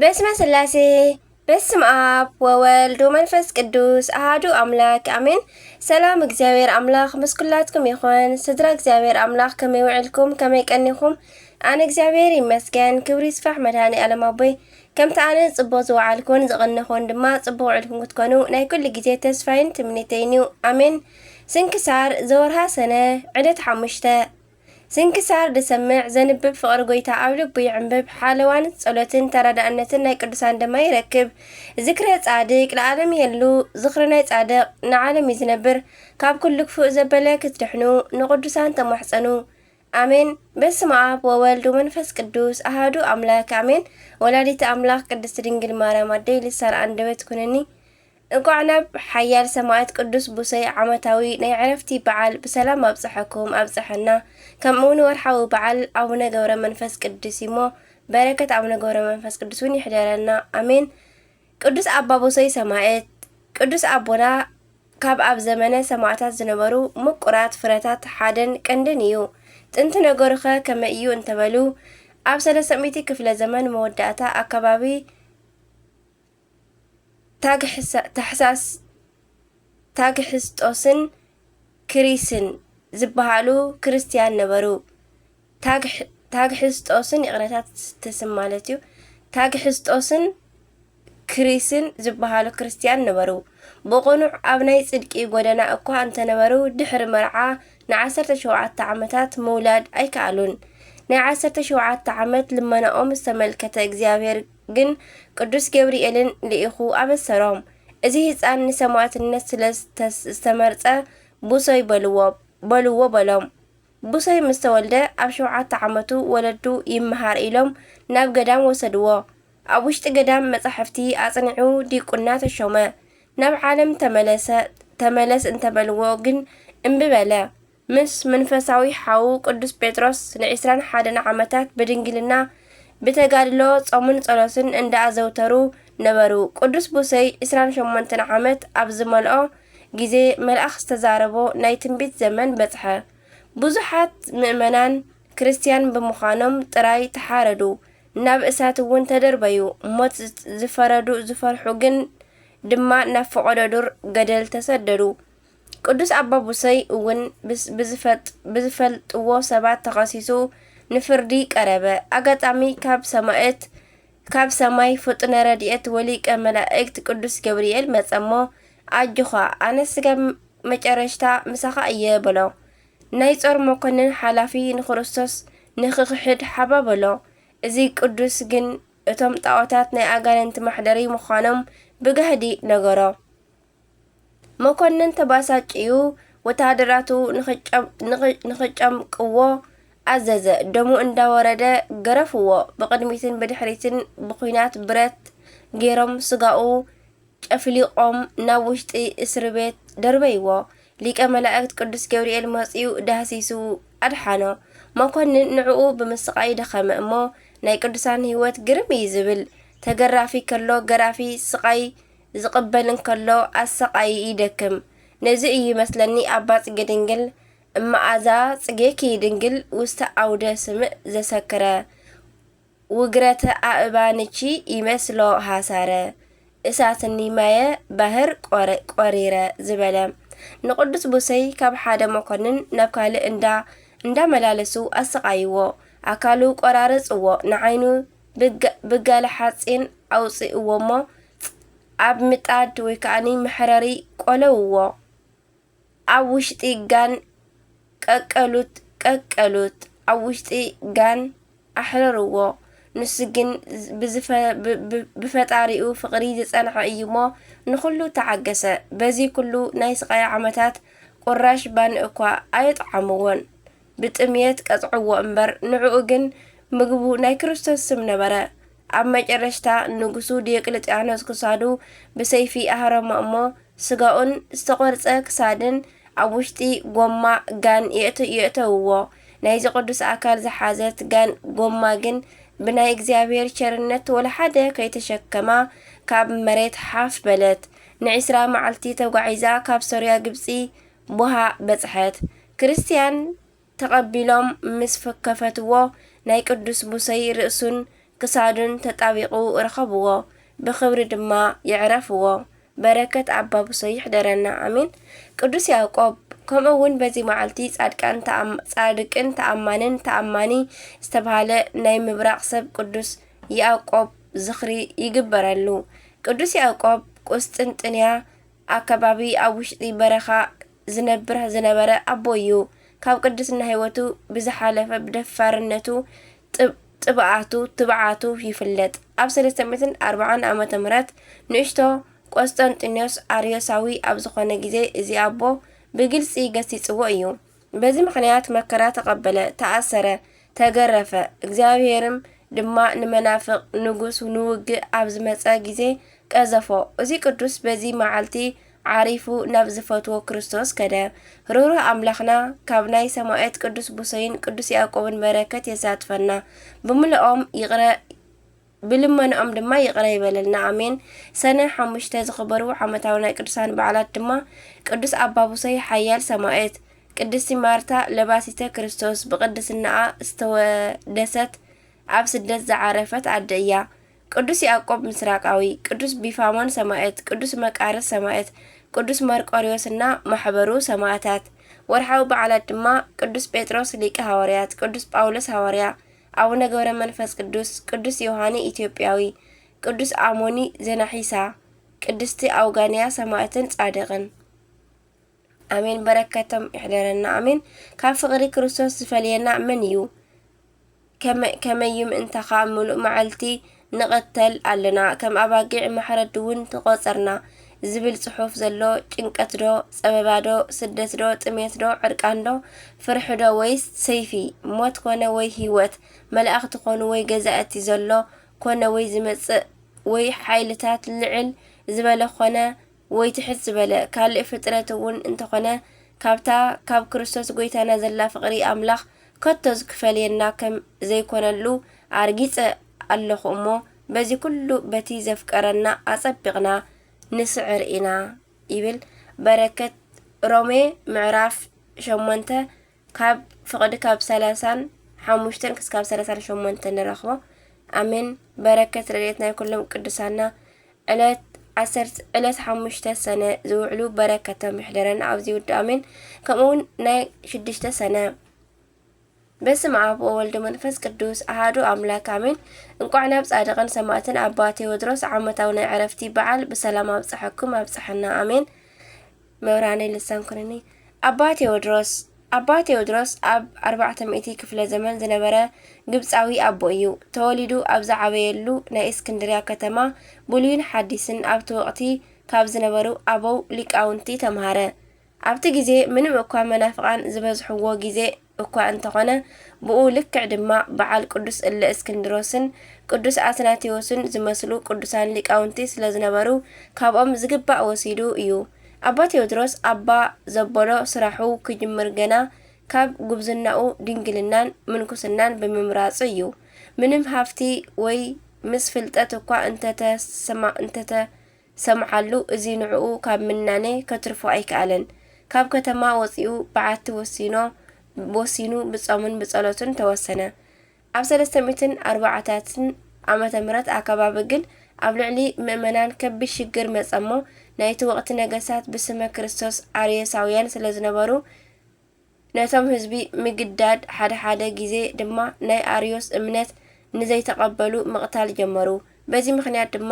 በስመ ስላሴ በስመ አብ ወወልድ ወመንፈስ ቅዱስ አሐዱ አምላክ አሜን። ሰላም እግዚአብሔር አምላክ ምስኩላትኩም ይኹን። ስድራ እግዚአብሔር አምላክ ከመይ ውዕልኩም ከመይ ቀኒኹም? አነ እግዚአብሔር ይመስገን ክብሪ ይስፋሕ መድኃኒ ዓለም አቦይ ከምቲ ኣነ ጽቡቕ ዝወዓልኩን ዝቐንኹን ድማ ጽቡቕ ውዕልኩም ክትኮኑ ናይ ኩሉ ግዜ ተስፋይን ትምኒተይን እዩ አሜን። ስንክሳር ዘወርሃ ሰነ ዕለት 5 ስንክሳር ድሰምዕ ዘንብብ ፍቅሪ ጎይታ ኣብ ልቡ ይዕንብብ ሓለዋን ጸሎትን ተረዳእነትን ናይ ቅዱሳን ድማ ይረክብ። ዝክረ ጻድቅ ለዓለም የሉ ዝክረ ናይ ጻድቅ ንዓለም ይዝነብር። ካብ ኩሉ ክፉእ ዘበለ ክትድሕኑ ንቅዱሳን ተማሕፀኑ አሜን። በስመ አብ ወወልድ ወመንፈስ ቅዱስ አሐዱ አምላክ አሜን። ወላዲተ አምላክ ቅድስት ድንግል ማርያም አደይ ልሳን አንደበት ኩነኒ። እንኳዕ ናብ ሓያል ሰማዕት ቅዱስ ቡሰይ ዓመታዊ ናይ ዕረፍቲ በዓል ብሰላም ኣብፅሐኩም ኣብፅሐና። ከምኡውን ወርሓዊ በዓል ኣቡነ ገብረ መንፈስ ቅዱስ እሞ በረከት ኣቡነ ገብረ መንፈስ ቅዱስ እውን ይሕደረና አሜን። ቅዱስ አባ ቡሰይ ሰማዕት ቅዱስ አቦና ካብ ኣብ ዘመነ ሰማዕታት ዝነበሩ ምቁራት ፍረታት ሓደን ቀንድን እዩ። ጥንቲ ነገሩኸ ከመይ እዩ እንተበሉ ኣብ 300 ክፍለ ዘመን መወዳእታ ኣከባቢ ታግሕስጦስን ክሪስን ዝበሃሉ ክርስቲያን ነበሩ። ታግሕስጦስን ይቕረታት ትስም ማለት እዩ። ታግሕስጦስን ክሪስን ዝበሃሉ ክርስቲያን ነበሩ። ብቑኑዕ ኣብ ናይ ጽድቂ ጎደና እኳ እንተነበሩ ድሕሪ መርዓ ን17 ዓመታት ምውላድ ኣይከኣሉን። ናይ 17 ዓመት ልመናኦም ዝተመልከተ እግዚአብሔር ግን ቅዱስ ገብርኤልን ልኢኹ ኣበሰሮም። እዚ ህፃን ንሰማዕትነት ስለ ዝተመርፀ ቡሰይ በልዎ በሎም። ቡሰይ ምስ ተወልደ ኣብ 7 ዓመቱ ወለዱ ይመሃር ኢሎም ናብ ገዳም ወሰድዎ። ኣብ ውሽጢ ገዳም መጻሕፍቲ ኣጽኒዑ ዲቁና ተሾመ። ናብ ዓለም ተመለስ እንተበልዎ ግን እምቢ በለ። ምስ መንፈሳዊ ሓዉ ቅዱስ ጴጥሮስ ን21 ዓመታት ብድንግልና ብተጋድሎ ጾሙን ጸሎትን እንዳኣዘውተሩ ነበሩ። ቅዱስ ቡሰይ 28 ዓመት ኣብ ዝመልኦ ጊዜ መልኣኽ ዝተዛረቦ ናይ ትንቢት ዘመን በጽሐ። ብዙሓት ምእመናን ክርስቲያን ብምዃኖም ጥራይ ተሓረዱ፣ ናብ እሳት እውን ተደርበዩ። ሞት ዝፈርሑ ግን ድማ ናብ ፈቆዶ ዱር ገደል ተሰደዱ። ቅዱስ አባ ቡሰይ እውን ብዝፈልጥዎ ሰባት ተኸሲሱ ንፍርዲ ቀረበ። ኣጋጣሚ ካብ ሰማይ ፍጡነ ረድኤት ወሊቀ መላእክት ቅዱስ ገብርኤል መጸሞ ኣጅኻ ኣነ ስጋ መጨረሽታ ምሳኻ እየ በሎ። ናይ ጾር መኮንን ሓላፊ ንክርስቶስ ንክክሕድ ሓባ በሎ። እዚ ቅዱስ ግን እቶም ጣዖታት ናይ ኣጋንንቲ ማሕደሪ ምዃኖም ብጋህዲ ነገሮ። መኮንን ተባሳጭዩ ወታደራቱ ንኽጨምቅዎ ኣዘዘ። ደሙ እንዳወረደ ገረፍዎ። ብቅድሚትን ብድሕሪትን ብኩናት ብረት ገይሮም ስጋኡ ጨፍሊቆም ናብ ውሽጢ እስር ቤት ደርበይዎ። ሊቀ መላእክት ቅዱስ ገብርኤል መጺኡ ዳህሲሱ ኣድሓኖ። መኮንን ንዕኡ ብምስቃይ ደኸመ እሞ ናይ ቅዱሳን ህይወት ግርም እዩ ዝብል። ተገራፊ ከሎ ገራፊ፣ ስቃይ ዝቕበል እንከሎ ኣሰቃይ ይደክም። ነዚ እዩ መስለኒ ኣባ ጽጌ ድንግል እማኣዛ ጽጌኪ ድንግል ውስተ ኣውደ ስምዕ ዘሰክረ ውግረተ ኣእባንቺ ይመስሎ ሃሳረ እሳትኒ ማየ ባህር ቆሪረ ዝበለ። ንቅዱስ ቡሰይ ካብ ሓደ መኮንን ናብ ካልእ እንዳመላለሱ ኣሰቃይዎ። ኣካሉ ቆራረጽዎ። ንዓይኑ ብጋለ ሓጺን ኣውፅእዎሞ ኣብ ምጣድ ወይ ከዓኒ መሕረሪ ቆለውዎ። ኣብ ውሽጢ ጋን ቀቀሉት ኣብ ውሽጢ ጋን ኣሕረርዎ። ንሱ ግን ብፈጣሪኡ ፍቅሪ ዝጸንሐ እዩ እሞ ንኩሉ ተዓገሰ። በዚ ኩሉ ናይ ስቃይ ዓመታት ቁራሽ ባን እኳ ኣይጥዓምዎን። ብጥምየት ቀጽዕዎ እምበር ንዕኡ ግን ምግቡ ናይ ክርስቶስ ስም ነበረ። ኣብ መጨረሽታ ንጉሱ ዲዮቅልጥያኖስ ክሳዱ ብሰይፊ ኣህረሞ እሞ ስጋኡን ዝተቆርጸ ክሳድን ኣብ ውሽጢ ጎማ ጋን የእተውዎ። ናይዚ ቅዱስ ኣካል ዝሓዘት ጋን ጎማ ግን ብናይ እግዚአብሔር ቸርነት ወለሓደ ከይተሸከማ ካብ መሬት ሓፍ በለት። ን20 መዓልቲ ተጓዒዛ ካብ ሶርያ ግብፂ ቡሃ በጽሐት። ክርስቲያን ተቐቢሎም ምስ ከፈትዎ ናይ ቅዱስ ቡሰይ ርእሱን ክሳዱን ተጣቢቑ ረኸብዎ ብኽብሪ ድማ ይዕረፍዎ በረከት ኣባ ብሶይ ይሕደረና ኣሜን። ቅዱስ ያዕቆብ ከምኡ እውን በዚ መዓልቲ ጻድቅን ተኣማኒ ዝተባሃለ ናይ ምብራቕ ሰብ ቅዱስ ያዕቆብ ዝኽሪ ይግበረሉ። ቅዱስ ያዕቆብ ቁስጥንጥንያ ኣከባቢ ኣብ ውሽጢ በረኻ ዝነበረ ኣቦ እዩ። ካብ ቅድስና ህይወቱ ብዝሓለፈ ብደፋርነቱ ጥብዓቱ ይፍለጥ። ኣብ 340 ዓመተ ምህረት ንእሽቶ ቆስጠንጢኖስ ኣርዮሳዊ ኣብ ዝኾነ ግዜ እዚ ኣቦ ብግልፂ ገሲጽዎ እዩ። በዚ ምክንያት መከራ ተቐበለ፣ ተኣሰረ፣ ተገረፈ። እግዚአብሔርም ድማ ንመናፍቕ ንጉስ ንውግእ ኣብ ዝመፀ ግዜ ቀዘፎ። እዚ ቅዱስ በዚ መዓልቲ ዓሪፉ ናብ ዝፈትዎ ክርስቶስ ከደ። ርህሩህ ኣምላኽና ካብ ናይ ሰማዕት ቅዱስ ቡሶይን ቅዱስ ያዕቆብን በረከት የሳትፈና ብልመንኦም ድማ ይቕረ ይበለልና ኣሜን። ሰነ 5 ዝኽበሩ ዓመታዊ ናይ ቅዱሳን በዓላት ድማ ቅዱስ ኣባ ቡሶይ ሓያል ሰማዕት፣ ቅድስቲ ማርታ ለባሲተ ክርስቶስ ብቅድስናኣ ዝተወደሰት ኣብ ስደት ዝዓረፈት ኣደ እያ። ቅዱስ ያዕቆብ ምስራቃዊ፣ ቅዱስ ቢፋሞን ሰማዕት፣ ቅዱስ መቃርስ ሰማዕት፣ ቅዱስ መርቆሪዎስና ማሕበሩ ሰማዕታት። ወርሓዊ በዓላት ድማ ቅዱስ ጴጥሮስ ሊቀ ሐዋርያት፣ ቅዱስ ጳውሎስ ሐዋርያ፣ አቡነ ገብረ መንፈስ ቅዱስ፣ ቅዱስ ዮሐኒ ኢትዮጵያዊ፣ ቅዱስ አሞኒ ዘናሒሳ፣ ቅድስቲ አውጋንያ ሰማዕትን ጻድቕን። አሜን። በረከቶም ይሕደረና አሜን። ካብ ፍቅሪ ክርስቶስ ዝፈልየና መን እዩ? ከመይም እንተኻ ምሉእ መዓልቲ ንቐተል ኣለና ከም ኣባጊዕ ማሕረድ እውን ተቆፀርና ዝብል ጽሑፍ ዘሎ ጭንቀት ዶ ጸበባ ዶ ስደት ዶ ጥሜት ዶ ዕርቃን ዶ ፍርሕ ዶ ወይስ ሰይፊ ሞት ኮነ ወይ ህይወት መላእኽቲ ኮኑ ወይ ገዛእቲ ዘሎ ኮነ ወይ ዝመጽእ ወይ ሓይልታት ልዕል ዝበለ ኮነ ወይ ትሕት ዝበለ ካልእ ፍጥረት እውን እንተኾነ ካብ ክርስቶስ ጎይታና ዘላ ፍቅሪ ኣምላኽ ከቶ ዝክፈልየና ከም ዘይኮነሉ ኣርጊጸ ኣለኹ እሞ በዚ ኩሉ በቲ ዘፍቀረና ኣጸቢቕና ንስዕር ኢና ይብል። በረከት ሮሜ ምዕራፍ 8 ካብ ፍቅዲ ካብ 35 ክሳብ 38 ንረኽቦ። ኣሜን። በረከት ረድኤት ናይ ኩሎም ቅዱሳና ዕለት 5 ሰነ ዝውዕሉ በረከቶም ይሕደረና ኣብዚ ውድ ኣሜን። ከምኡውን ናይ 6 ሰነ በስመ አብ ወወልድ መንፈስ ቅዱስ አሐዱ አምላክ አሜን። እንኳዕ ናብ ጻድቕን ሰማዕትን ኣባ ቴዎድሮስ ዓመታዊ ናይ ዕረፍቲ በዓል ብሰላም ኣብጽሐኩም ኣብጽሐና አሜን። መብራህናይ ልሳን ኩነኒ። ኣባ ቴዎድሮስ ኣብ 400 ክፍለ ዘመን ዝነበረ ግብፃዊ ኣቦ እዩ። ተወሊዱ ኣብ ዝዓበየሉ ናይ እስክንድርያ ከተማ ብሉይን ሓዲስን ኣብቲ ወቕቲ ካብ ዝነበሩ ኣበው ሊቃውንቲ ተምሃረ። ኣብቲ ግዜ ምንም እኳ መናፍቃን ዝበዝሕዎ ግዜ እኳ እንተኾነ ብኡ ልክዕ ድማ በዓል ቅዱስ እለ እስክንድሮስን ቅዱስ አትናቴዎስን ዝመስሉ ቅዱሳን ሊቃውንቲ ስለ ዝነበሩ ካብኦም ዝግባእ ወሲዱ እዩ። ኣባ ቴዎድሮስ ኣባ ዘበሎ ስራሑ ክጅምር ገና ካብ ጉብዝናኡ ድንግልናን ምንኩስናን ብምምራፁ እዩ። ምንም ሃፍቲ ወይ ምስ ፍልጠት እኳ እንተተሰምዓሉ እዚ ንዕኡ ካብ ምናኔ ከትርፎ ኣይከኣለን። ካብ ከተማ ወፂኡ በዓቲ ወሲኑ ብጾምን ብጸሎትን ተወሰነ። ኣብ 340 ዓመተ ምህረት ኣከባቢ ግን ኣብ ልዕሊ ምእመናን ከቢድ ሽግር መጸሞ። ናይቲ ወቕቲ ነገሳት ብስመ ክርስቶስ ኣርዮሳውያን ስለ ዝነበሩ ነቶም ህዝቢ ምግዳድ ሓደ ግዜ ድማ ናይ ኣርዮስ እምነት ንዘይተቐበሉ ምቕታል ጀመሩ። በዚ ምክንያት ድማ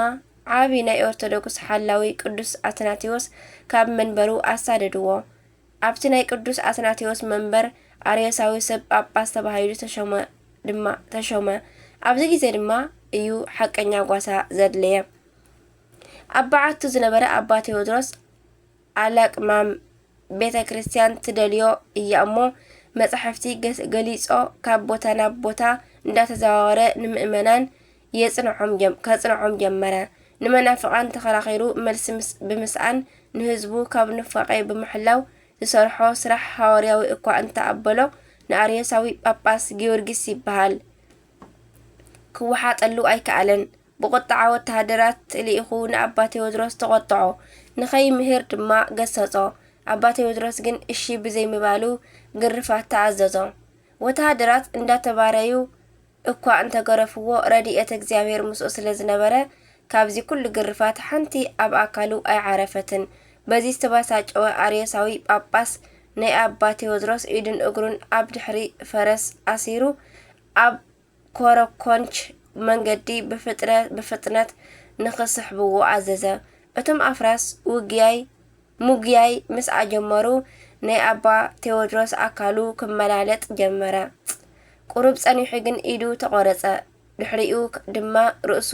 ዓቢ ናይ ኦርቶዶክስ ሓላዊ ቅዱስ አትናቴዎስ ካብ መንበሩ ኣሳደድዎ። ኣብቲ ናይ ቅዱስ አትናቴዎስ መንበር ኣርዮሳዊ ሰብ ጳጳስ ተባሂሉ ተሾመ። ኣብዚ ግዜ ድማ እዩ ሓቀኛ ጓሳ ዘድለየ። ኣብ በዓቱ ዝነበረ ኣባ ቴዎድሮስ ኣላቅማም ቤተ ክርስቲያን ትደልዮ እያ እሞ መጻሕፍቲ ገሊጾ ካብ ቦታ ናብ ቦታ እንዳተዘዋወረ ንምእመናን ከጽንዖም ጀመረ። ንመናፍቃን ተኸራኺሩ መልሲ ብምስኣን ንህዝቡ ካብ ንፋቐ ብምሕላው ዝሰርሖ ስራሕ ሐዋርያዊ እኳ እንተኣበሎ ንኣርዮሳዊ ጳጳስ ጊዮርጊስ ይበሃል ክወሓጠሉ ኣይከኣለን። ብቁጣዓ ወተሃደራት ትልኢኹ ንኣባ ቴዎድሮስ ተቆጥዖ፣ ንኸይምህር ድማ ገሰጾ። ኣባ ቴዎድሮስ ግን እሺ ብዘይምባሉ ግርፋት ተኣዘዞ። ወተሃደራት እንዳተባረዩ እኳ እንተገረፍዎ ረድኤት እግዚአብሔር ምስኡ ስለ ዝነበረ ካብዚ ኩሉ ግርፋት ሓንቲ ኣብ ኣካሉ ኣይዓረፈትን። በዚ ዝተባሳጨወ ኣርዮሳዊ ጳጳስ ናይ ኣባ ቴዎድሮስ ኢድን እግሩን ኣብ ድሕሪ ፈረስ ኣሲሩ ኣብ ኮረኮንች መንገዲ ብፍጥነት ንኽስሕብዎ ኣዘዘ። እቶም ኣፍራስ ሙግያይ ምስ ጀመሩ ናይ ኣባ ቴዎድሮስ ኣካሉ ክመላለጥ ጀመረ። ቁሩብ ጸኒሑ ግን ኢዱ ተቆረጸ። ድሕሪኡ ድማ ርእሱ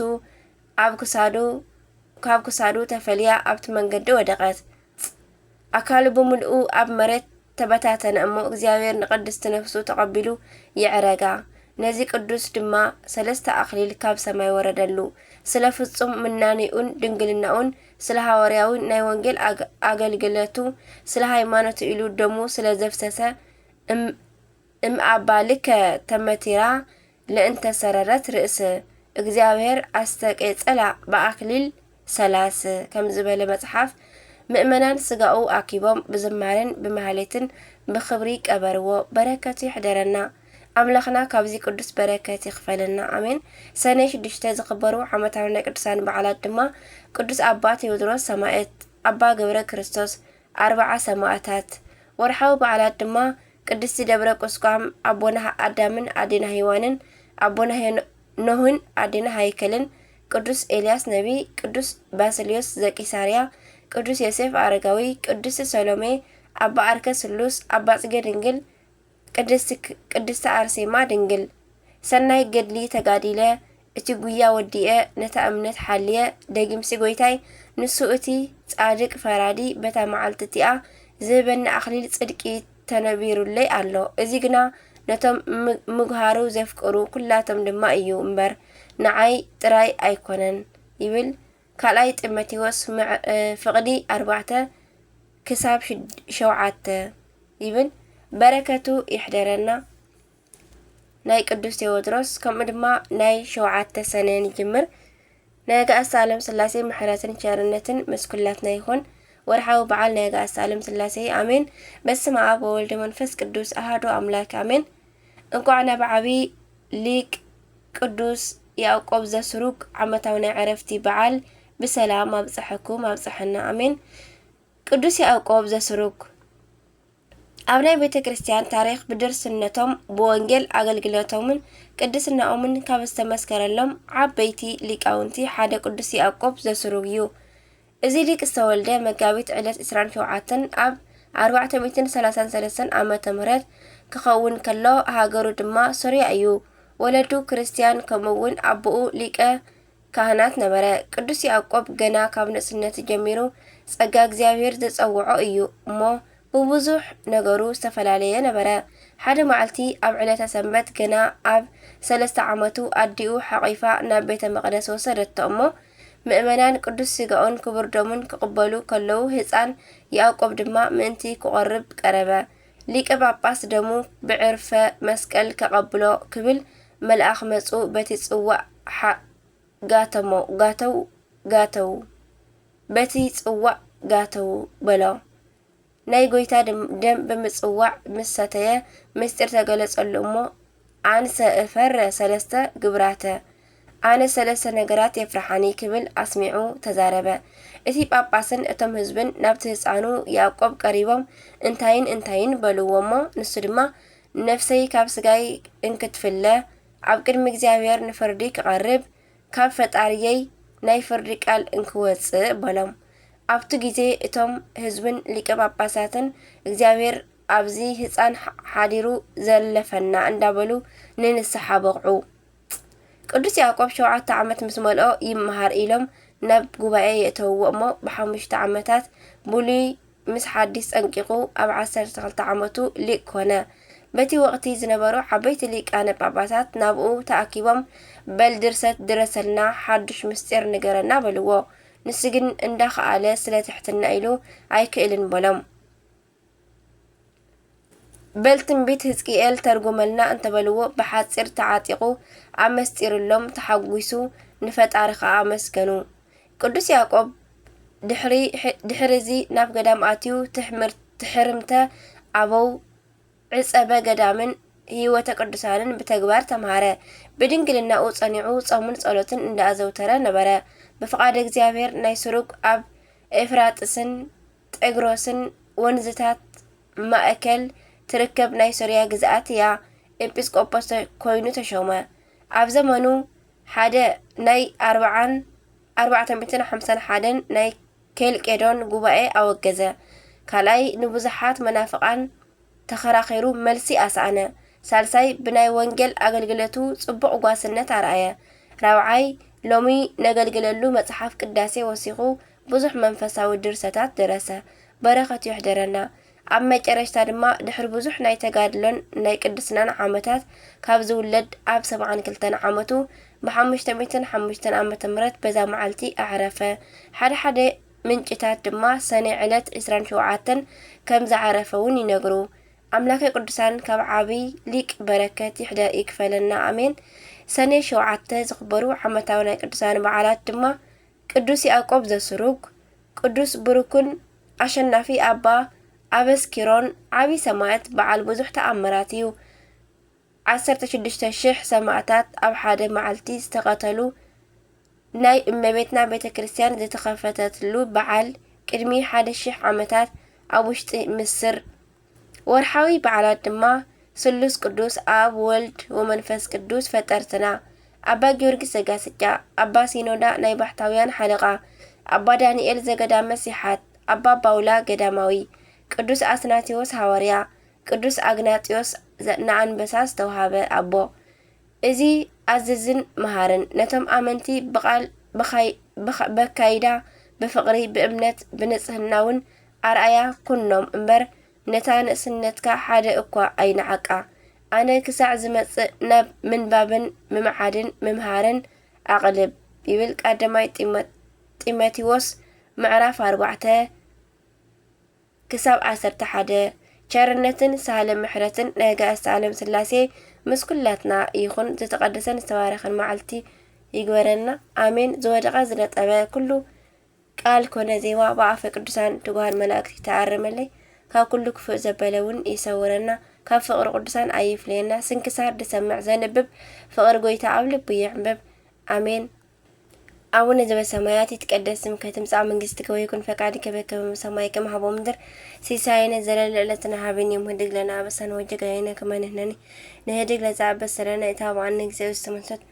ካብ ክሳዱ ተፈልያ ኣብቲ መንገዲ ወደቐት። ኣካሉ ብምልኡ ኣብ መሬት ተበታተነ እሞ እግዚአብሔር ንቅድስቲ ነፍሱ ተቐቢሉ ይዕረጋ። ነዚ ቅዱስ ድማ 3 ኣክሊል ካብ ሰማይ ወረደሉ። ስለ ፍጹም ምናኒኡን ድንግልናኡን ስለ ሐዋርያዊ ናይ ወንጌል ኣገልግሎቱ ስለ ሃይማኖቱ ኢሉ ደሙ ስለ ዘፍሰሰ እምኣባልከ ተመቲራ ለእንተ ሰረረት ርእስ እግዚአብሔር ኣስተቀጸላ በኣክሊል ሰላስ ከም ዝበለ መጽሓፍ ምእመናን ስጋኡ ኣኪቦም ብዝማርን ብማህሌትን ብክብሪ ቀበርዎ። በረከቱ ይሕደረና ኣምላኽና ካብዚ ቅዱስ በረከት ይኽፈለና አሜን። ሰኔ 6 ዝኽበሩ ዓመታዊ ናይ ቅዱሳን በዓላት ድማ ቅዱስ አባ ቴዎድሮስ ሰማዕት፣ አባ ገብረ ክርስቶስ 40 ሰማዕታት። ወርሓዊ በዓላት ድማ ቅድስቲ ደብረ ቁስቋም፣ አቦና አዳምን አዴና ሔዋንን፣ አቦና ኖህን አዴና ሃይከልን፣ ቅዱስ ኤልያስ ነቢ፣ ቅዱስ ባስልዮስ ዘቂሳርያ፣ ቅዱስ ዮሴፍ አረጋዊ፣ ቅዱስ ሰሎሜ፣ አባ አርከ ስሉስ፣ አባ ጽጌ ድንግል፣ ቅድስቲ አርሴማ ድንግል። ሰናይ ገድሊ ተጋዲለ እቲ ጉያ ወዲአ ነታ እምነት ሓልየ ደጊምሲ ጎይታይ ንሱ እቲ ጻድቅ ፈራዲ በታ መዓልቲ እቲኣ ዝህበኒ ኣክሊል ጽድቂ ተነቢሩለይ ኣሎ። እዚ ግና ነቶም ምግሃሩ ዘፍቅሩ ኩላቶም ድማ እዩ እምበር ንዓይ ጥራይ ኣይኮነን ይብል ካልኣይ ጢሞቴዎስ ፍቕዲ 4 ክሳብ 7 ይብል። በረከቱ ይሕደረና ናይ ቅዱስ ቴዎድሮስ ከምኡ ድማ ናይ 7 ሰነ ይጅምር። ናይ ጋእስ ዓለም ስላሴ ምሕረትን ቸርነትን መስኩላትና ይኹን። ወርሓዊ በዓል ናይ ጋእስ ዓለም ስላሴ አሜን። በስመ አብ ወወልድ መንፈስ ቅዱስ አሐዱ አምላክ አሜን። እንኳዕ ናብ ዓብይ ሊቅ ቅዱስ ያዕቆብ ዘስሩግ ዓመታዊ ናይ ዕረፍቲ በዓል ብሰላም ኣብፅሐኩም ኣብፅሐና አሜን። ቅዱስ ያዕቆብ ዘስሩግ ኣብ ናይ ቤተ ክርስቲያን ታሪክ ብድርስነቶም ብወንጌል ኣገልግሎቶምን ቅድስናኦምን ካብ ዝተመስከረሎም ዓበይቲ ሊቃውንቲ ሓደ ቅዱስ ያዕቆብ ዘስሩግ እዩ። እዚ ሊቅ ዝተወልደ መጋቢት ዕለት 27 ኣብ 433 ዓመተ ምህረት ክኸውን ከሎ ሃገሩ ድማ ሶርያ እዩ። ወለዱ ክርስቲያን ከምኡውን ኣቦኡ ሊቀ ካህናት ነበረ። ቅዱስ ያዕቆብ ገና ካብ ንእስነት ጀሚሩ ጸጋ እግዚአብሔር ዘጸውዖ እዩ እሞ ብብዙሕ ነገሩ ዝተፈላለየ ነበረ። ሓደ መዓልቲ ኣብ ዕለተ ሰንበት ገና ኣብ 3 ዓመቱ ኣዲኡ ሓቂፋ ናብ ቤተ መቅደስ ወሰደቶ እሞ ምእመናን ቅዱስ ስጋኡን ክቡር ደሙን ክቅበሉ ከለዉ ህፃን ያዕቆብ ድማ ምእንቲ ክቆርብ ቀረበ። ሊቀ ጳጳስ ደሙ ብዕርፈ መስቀል ከቀብሎ ክብል መልአኽ መፁ። በቲ ጽዋዕ ጋተው በሎ ናይ ጎይታ ደም ብምጽዋዕ ምስ ሰተየ ምስጢር ተገለጸሉ እሞ አንሰ እፈረ 3 ግብራተ ኣነ 3 ነገራት የፍርሓኒ ክብል ኣስሚዑ ተዛረበ። እቲ ጳጳስን እቶም ህዝብን ናብቲ ህፃኑ ያዕቆብ ቀሪቦም እንታይን በልዎ እሞ ንሱ ድማ ነፍሰይ ካብ ስጋይ እንክትፍለ ኣብ ቅድሚ እግዚአብሔር ንፍርዲ ክቐርብ ካብ ፈጣሪየይ ናይ ፍርዲ ቃል እንክወፅእ በሎም። ኣብቲ ጊዜ እቶም ህዝብን ሊቀ ጳጳሳትን እግዚአብሔር ኣብዚ ህፃን ሓዲሩ ዘለፈና እንዳበሉ ንንስሓ በቕዑ። ቅዱስ ያዕቆብ 7 ዓመት ምስ መልኦ ይመሃር ኢሎም ናብ ጉባኤ የእተውዎ እሞ ብ5 ዓመታት ብሉይ ምስ ሓዲስ ፀንቂቑ ኣብ 12 ዓመቱ ሊቅ ኮነ። በቲ ወቅቲ ዝነበሩ ዓበይቲ ሊቃነ ጳጳሳት ናብኡ ተኣኪቦም በል ድርሰት ድረሰልና ሓዱሽ ምስጢር ንገረና በልዎ። ንሱ ግን እንዳኸኣለ ስለ ትሕትና ኢሉ ኣይክእልን በሎም። በል ትንቢት ሕዝቅኤል ተርጉመልና እንተበልዎ ብሓፂር ተዓጢቑ ኣመስጢርሎም ተሓጒሱ ንፈጣሪ ከዓ መስገኑ። ቅዱስ ያዕቆብ ድሕሪዚ ናብ ገዳም ኣትዩ ትሕርምተ ኣበው ዕፀበ ገዳምን ህይወተ ቅዱሳንን ብተግባር ተምሃረ። ብድንግልናኡ ጸኒዑ ጾምን ጸሎትን እንዳዘውተረ ነበረ። ብፍቃድ እግዚአብሔር ናይ ስሩግ ኣብ ኤፍራጥስን ጤግሮስን ወንዝታት ማእከል ትርከብ ናይ ሶርያ ግዝኣት እያ ኤጲስቆጶስ ኮይኑ ተሾመ። ኣብ ዘመኑ ሓደ ናይ 451 ናይ ኬልቄዶን ጉባኤ ኣወገዘ። ካልኣይ ንብዙሓት መናፍቃን ተኸራኺሩ መልሲ ኣስኣነ። ሳልሳይ ብናይ ወንጌል ኣገልግሎቱ ጽቡቕ ጓስነት ኣርኣየ። ራብዓይ ሎሚ ነገልግለሉ መጽሓፍ ቅዳሴ ወሲኹ ብዙሕ መንፈሳዊ ድርሰታት ደረሰ። በረኸት ይሕደረና። ኣብ መጨረሽታ ድማ ድሕሪ ብዙሕ ናይ ተጋድሎን ናይ ቅድስናን ዓመታት ካብ ዝውለድ ኣብ 72 ዓመቱ ብ505 ዓመተ ምህረት በዛ መዓልቲ ኣዕረፈ። ሓደ ምንጭታት ድማ ሰኔ ዕለት 27 ከም ዝዓረፈ እውን ይነግሩ። ኣምላከ ቅዱሳን ካብ ዓብይ ሊቅ በረከት ይክፈለና ኣሜን። ሰኔ 7 ዝኽበሩ ዓመታዊ ናይ ቅዱሳን በዓላት ድማ ቅዱስ ያዕቆብ ዘስሩግ፣ ቅዱስ ብሩክን ኣሸናፊ ኣባ ኣበስኪሮን ዓብይ ሰማዕት በዓል ብዙሕ ተኣምራት እዩ። 16,000 ሰማዕታት ኣብ ሓደ መዓልቲ ዝተቐተሉ ናይ እመቤትና ቤተ ክርስቲያን ዝተኸፈተትሉ በዓል ቅድሚ 1000 ዓመታት ኣብ ውሽጢ ምስር። ወርሓዊ በዓላት ድማ ስሉስ ቅዱስ ኣብ ወልድ ወመንፈስ ቅዱስ ፈጠርትና፣ ኣባ ጊዮርጊስ ዘጋስጫ፣ ኣባ ሲኖዳ ናይ ባሕታውያን ሓለቓ፣ ኣባ ዳንኤል ዘገዳመ ሲሓት፣ ኣባ ባውላ ገዳማዊ፣ ቅዱስ አስናቲዮስ ሐዋርያ፣ ቅዱስ አግናጢዮስ ንኣንበሳ ዝተውሃበ ኣቦ። እዚ ኣዝዝን መሃርን ነቶም ኣመንቲ ብቃል በካይዳ ብፍቅሪ ብእምነት ብንጽህናውን ኣርኣያ ኩኖም እምበር ነታ ንእስነትካ ሓደ እኳ ኣይነዓቃ። ኣነ ክሳዕ ዝመጽእ ናብ ምንባብን ምምዓድን ምምሃርን ኣቕልብ ይብል ቀዳማይ ጢሞቴዎስ ምዕራፍ 4 ክሳብ 11። ቸርነትን ሳህለ ምሕረትን ናይ ጋእስተ ዓለም ስላሴ ምስ ኩላትና ይኹን። ዝተቀደሰን ዝተባረኸን መዓልቲ ይግበረና ኣሜን። ዝወደቐ ዝነጠበ ኩሉ ቃል ኮነ ዜማ ብኣፈ ቅዱሳን ትጉሃን መላእክቲ ተኣርመለይ። ካብ ኩሉ ክፉእ ዘበለ እውን ይሰውረና። ካብ ፍቅሪ ቅዱሳን ኣይፍለየና። ስንክሳር ድሰምዕ ዘንብብ ፍቅሪ ጎይታ ኣብ ልቡ ይዕንብብ ኣሜን። አቡነ ዘበሰማያት ይትቀደስ ስምከ ትምጻእ መንግስትከ ወይኩን ፈቃድከ በከመ በሰማይ ከማሁ በምድር ሲሳየነ ዘለለ ዕለትነ ሀበነ ዮም ህድግ ለነ አበሳነ ወጌጋየነ ከመ ንሕነኒ ንህድግ ለዘአበስ ሰለነ ኢታብአነ እግዚአብሔር ዝተመሰት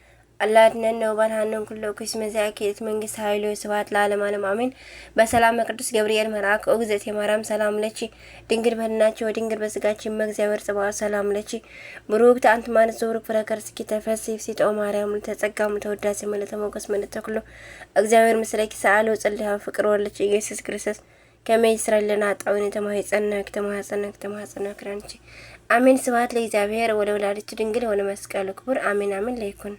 አላድነነ ወባልሃነ ኩሉ እኩይ እስመ ዚአከ ይእቲ መንግስት ኃይሉ ወስብሐት ለዓለመ ዓለም አሜን። በሰላም ቅዱስ ገብርኤል መልአክ እግዝእትየ ማርያም ሰላም ለኪ ድንግል በድናቺ ወድንግል በስጋቺ እመ እግዚአብሔር ጽባኦት ሰላም ለኪ ብሩክት አንቲ እምአንስት ወብሩክ ፍሬ ከርሥኪ ተፈሥሒ ፍሥሕት ኦ ማርያም ተጸጋ ተወዳሴ ምልዕተ ሞገስ ምልዕተ ኩሉ እግዚአብሔር ምስለኪ ሰአሊ ወጽልይ ኣብ ፍቅር ወለኪ ኢየሱስ ክርስቶስ ከመይ ይስረለና ጣውኔ ተማህፀነ ክራንቺ አሜን። ስብሐት ለእግዚአብሔር ወለወላዲቱ ድንግል ወለመስቀሉ ክቡር አሜን አሜን ለይኩን።